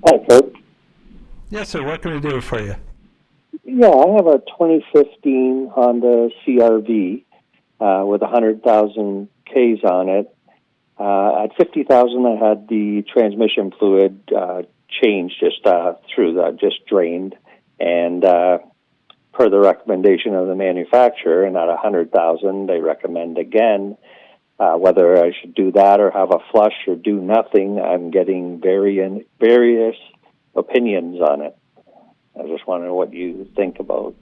Hi, Kurt. Yes, sir. What can we do for you? Yeah, I have a 2015 Honda CRV with 100,000 Ks on it. At 50,000, I had the transmission fluid changed just drained, and per the recommendation of the manufacturer. And at 100,000, they recommend again whether I should do that or have a flush or do nothing. I'm getting various opinions on it. I just wonder what you think about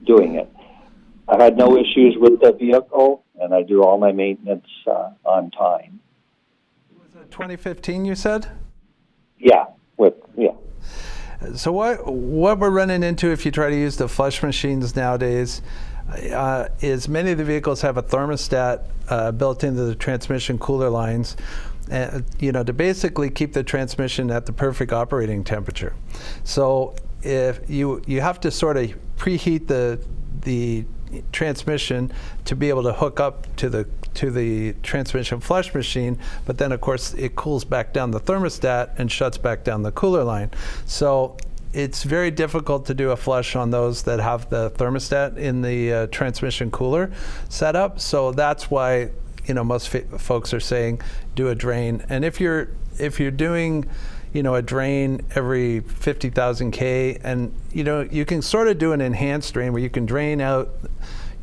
doing it. I've had no issues with the vehicle, and I do all my maintenance on time. Was it 2015 you said? Yeah. So what we're running into if you try to use the flush machines nowadays is many of the vehicles have a thermostat built into the transmission cooler lines, to basically keep the transmission at the perfect operating temperature. So if you have to sort of preheat the transmission to be able to hook up to the transmission flush machine, but then of course it cools back down the thermostat and shuts back down the cooler line. So it's very difficult to do a flush on those that have the thermostat in the transmission cooler setup. So that's why most folks are saying do a drain. And if you're doing a drain every 50,000 K, and you can sort of do an enhanced drain where you can drain out,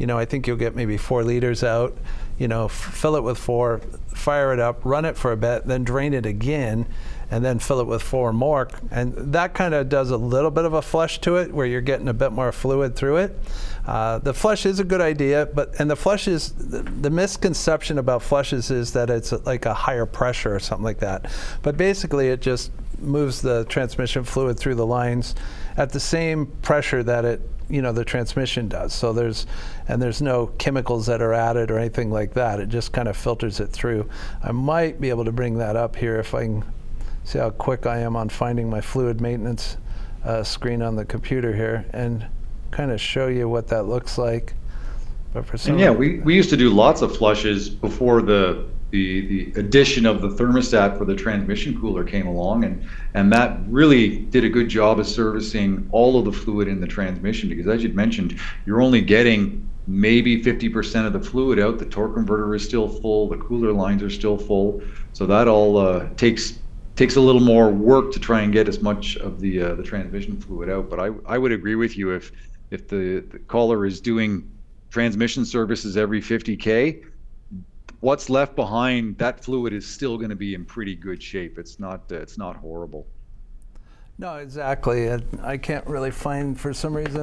I think you'll get maybe 4 liters out, fill it with 4, fire it up, run it for a bit, then drain it again, and then fill it with 4 more. And that kind of does a little bit of a flush to it where you're getting a bit more fluid through it. The flush is a good idea, and the flush is, the misconception about flushes is that it's like a higher pressure or something like that. But basically it just moves the transmission fluid through the lines at the same pressure that the transmission does. So there's no chemicals that are added or anything like that. It just kind of filters it through. I might be able to bring that up here if I can see how quick I am on finding my fluid maintenance screen on the computer here and kind of show you what that looks like. But for some we used to do lots of flushes before the addition of the thermostat for the transmission cooler came along, and that really did a good job of servicing all of the fluid in the transmission, because as you'd mentioned, you're only getting maybe 50% of the fluid out. The torque converter is still full, the cooler lines are still full, so that all takes a little more work to try and get as much of the transmission fluid out. But I would agree with you, if the caller is doing transmission services every 50K, what's left behind, that fluid is still going to be in pretty good shape. It's not horrible. No, exactly. I can't really find, for some reason,